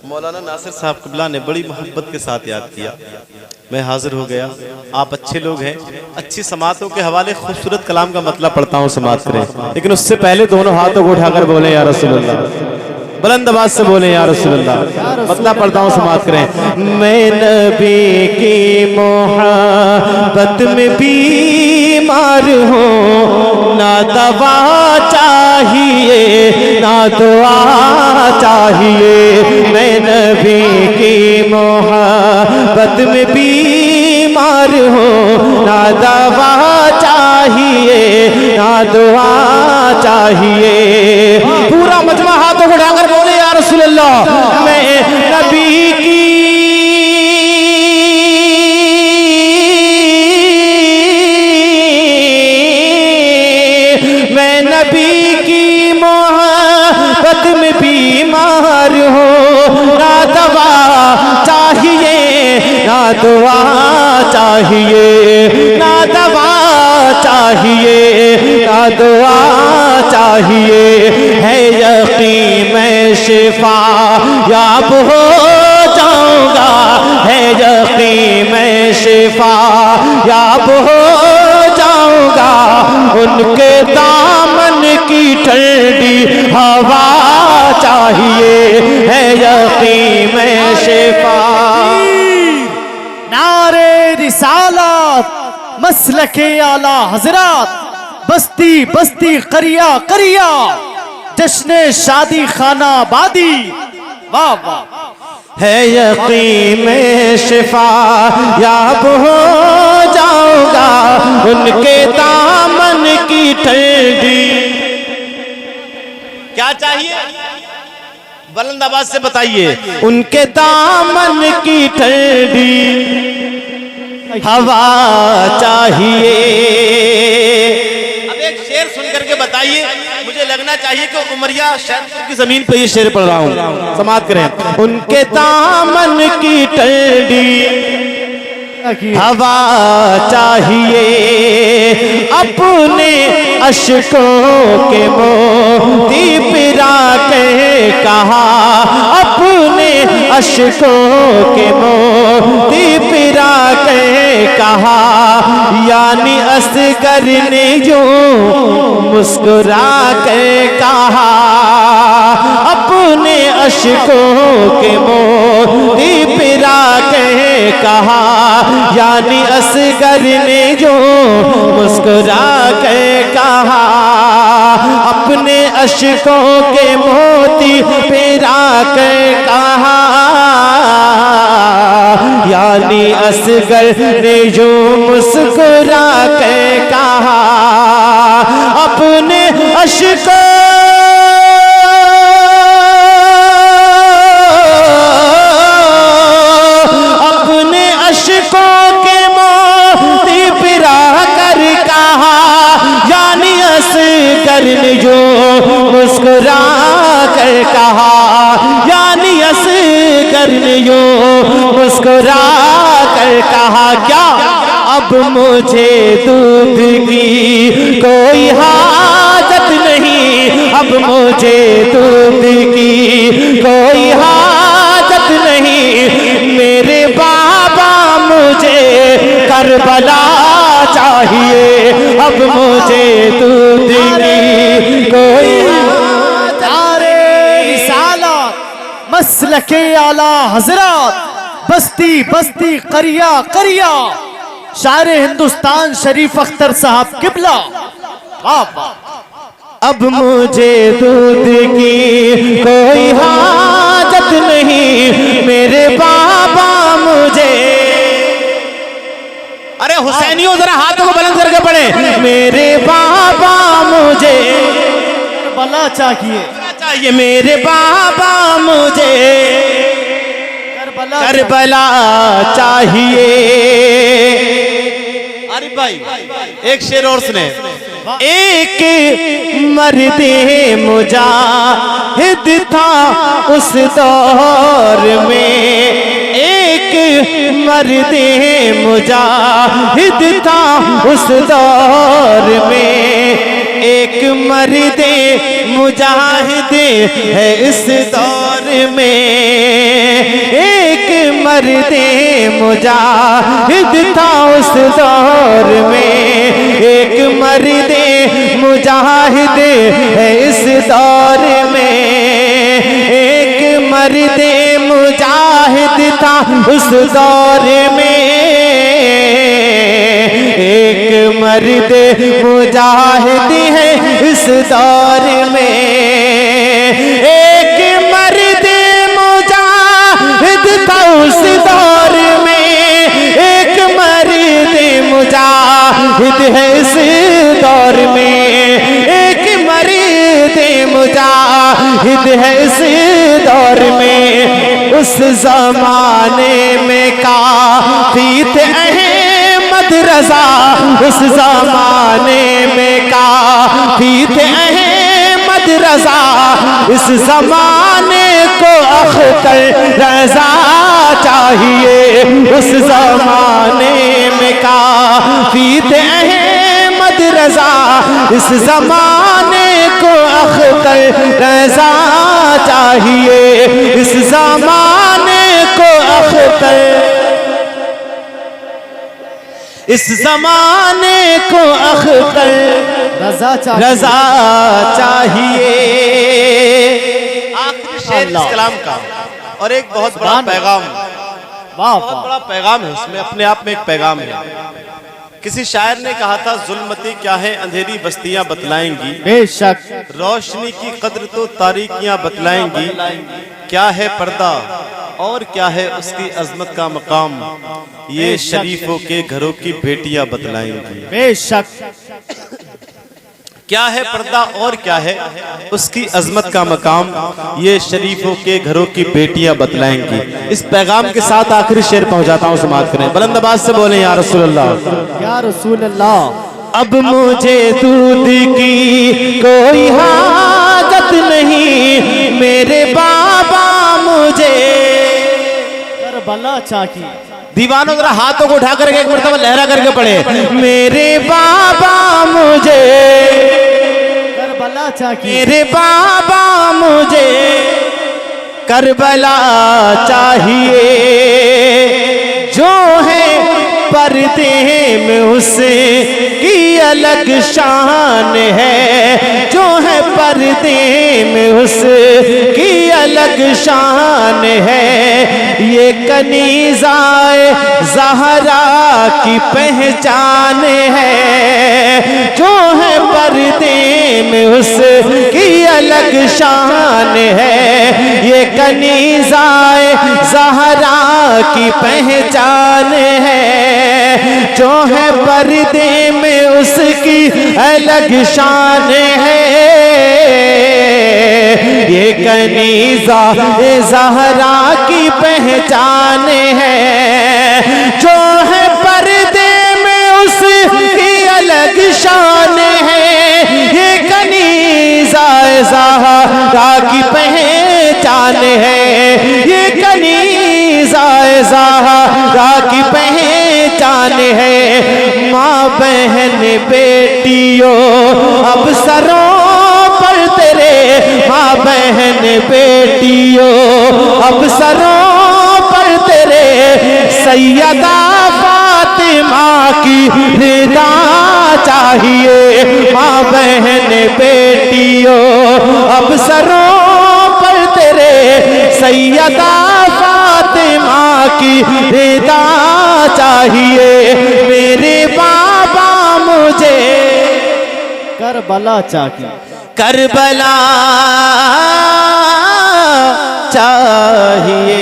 मौलाना नासिर साहब क़िबला ने बड़ी मोहब्बत के साथ याद किया। मैं हाजिर हो गया। आप अच्छे लोग हैं, अच्छी समातों के हवाले खूबसूरत कलाम का मतलब पढ़ता हूँ, समात करें। लेकिन उससे पहले दोनों हाथों को उठाकर बोले या रसूलुल्लाह, बुलंद आवाज से बोले या रसूलुल्लाह। मतलब पढ़ता हूँ, समात करें। मैं नबी की मोहब्बत में बीमार हूँ, ना दवा चाहिए ना दुआ चाहिए। मैं नबी की मोहब्बत में बीमार हूँ, ना दवा चाहिए ना दुआ चाहिए। पूरा मजमा हाथों को उठाकर बोले या रसूलल्लाह। मैं नबी की मोहब्बत में बीमार हो, ना दवा चाहिए ना दुआ चाहिए, ना दवा चाहिए ना दुआ चाहिए। है यकीन मैं शिफा याब हो जाऊंगा, है यकीन मैं शिफा याब हो जाऊंगा। उनके दामन की ठंडी हवा चाहिए, है यकीन में शिफा। नारे रिसालत मसलके आला हजरात, बस्ती बस्ती करिया करिया, जश्न शादी खाना बादी। वाह वाह। है यकीन में शिफा याब हो जाऊंगा, उनके दामन की ठंडी। क्या चाहिए? बुलंद आवाज से बताइए। उनके दामन की ठंडी हवा चाहिए। अब एक शेर सुन करके बताइए, मुझे लगना चाहिए कि उमरिया शहर की जमीन पे ये शेर पढ़ रहा हूँ, समात करें। उनके दामन की ठंडी हवा चाहिए, अपने अशकों के मोती पिरा के कहा, अपने अशकों के मोती पिरा के कहा। यानी असगर ने जो मुस्कुरा के कहा, अपने अशकों के मोती पिरा के कहा। यानी असगर ने जो मुस्कुरा के कहा, अपने अशकों के मोती पिरा के कहा। यानी असगर ने जो मुस्कुरा के कहा, अपने अशकों ने जो मुस्कुरा कर कहा, यानी असगर ने जो मुस्कुरा कर कहा। क्या अब मुझे दूध की कोई हाजत नहीं, अब मुझे दूध की कोई हाजत नहीं। मेरे बाबा मुझे करबला चाहिए, अब मुझे दूध की कोई। नारे रिसालत मसलके आला हजरात, बस्ती बस्ती करिया करिया, शायर हिंदुस्तान शरीफ अख्तर साहब क़िबला। अब मुझे दूध की कोई हाजत नहीं, मेरे बाबा मुझे। अरे हुसैनियों जरा हाथों को बुलंद करके पढ़े। मेरे बाबा मुझे करबला चाहिए, मेरे बाबा मुझे करबला चाहिए। अरे भाई एक शेर और सुने। एक मर्दे मुजाहिद था उस दौर में, एक मर्दे मुजाहिद था उस दौर में, एक मर्दे मुजाहिद है इस दौर में। मर्दे मुजाहिद था उस दौर में, एक मर्दे मुजाहिद है इस दौर में, एक मर्दे मुजाहिद था उस दौर में, एक मर्दे मुजाहिद है इस दौर में, एक मर्दे मुजाहिद था उस दौर में, एक मर्दे मुजाहिद है इस दौर में, एक मर्दे मुजाहिद है इस दौर में। उस जमाने में काफी थे अहमद रजा, उस जमाने में काफी थे अहमद रजा, इस जमाने को अख्तर रजा चाहिए, उस जमाने में काफी थे अहमद रजा, इस जमाने को अख्तर रजा चाहिए, इस जमाने को अख्तर, इस जमाने को अख्तर रजा चाहिए। आखिरी शेर इस कलाम का, और एक बहुत बड़ा पैगाम, बहुत बड़ा पैगाम है उसमें, अपने आप में एक पैगाम है। किसी शायर ने कहा था, जुल्मती क्या है अंधेरी बस्तियां बतलाएंगी, बेशक रोशनी की कद्र तो तारीकियां बतलाएंगी, क्या है पर्दा और क्या है उसकी अजमत का मकाम, ये शरीफों के घरों की बेटियां बतलाएंगी। बेशक क्या है पर्दा और क्या है उसकी अजमत का मकाम, ये शरीफों के घरों की बेटियां बतलाएंगी। इस पैगाम के साथ आखिरी शेर पहुंचाता हूं, समाप्त करें। बुलंद आवाज से बोले या रसूल अल्लाह, या रसूल अल्लाह। अब मुझे दूध की कोई हाजत नहीं, मेरे बाबा मुझे करबला चाहिए। दीवानों जरा हाथों को उठा करके एक मरतबा लहरा करके पढ़े, मेरे बाबा मुझे करबला चाहिए, मेरे बाबा मुझे करबला चाहिए, जो है पर्दे में उसे की अलग शान है, जो है पर्दे में उसे की अलग शान है, ये कनीज़ाए ज़हरा की पहचान है, जो है पर्दे में उसे की अलग शान है, ये कनीज़ाए ज़हरा की पहचान है, जो है पर्दे में उसकी अलग शान है, ये कनीज़ा ज़हरा की पहचान है, जो है पर्दे में उसकी अलग शान है, ये कनीज़ा ज़हरा की पहचान है, ये कनीज़ा ज़हरा की पहचान है। माँ बहन बेटियों अब सरों पर तेरे, माँ बहन बेटियों अब सरों पर तेरे, सैयदा फातिमा की रिदा चाहिए। माँ बहन बेटियों अब सरों पर तेरे, सैयदा फातिमा की रिदा चाहिए, मेरे बाबा मुझे करबला चाहिए, करबला चाहिए।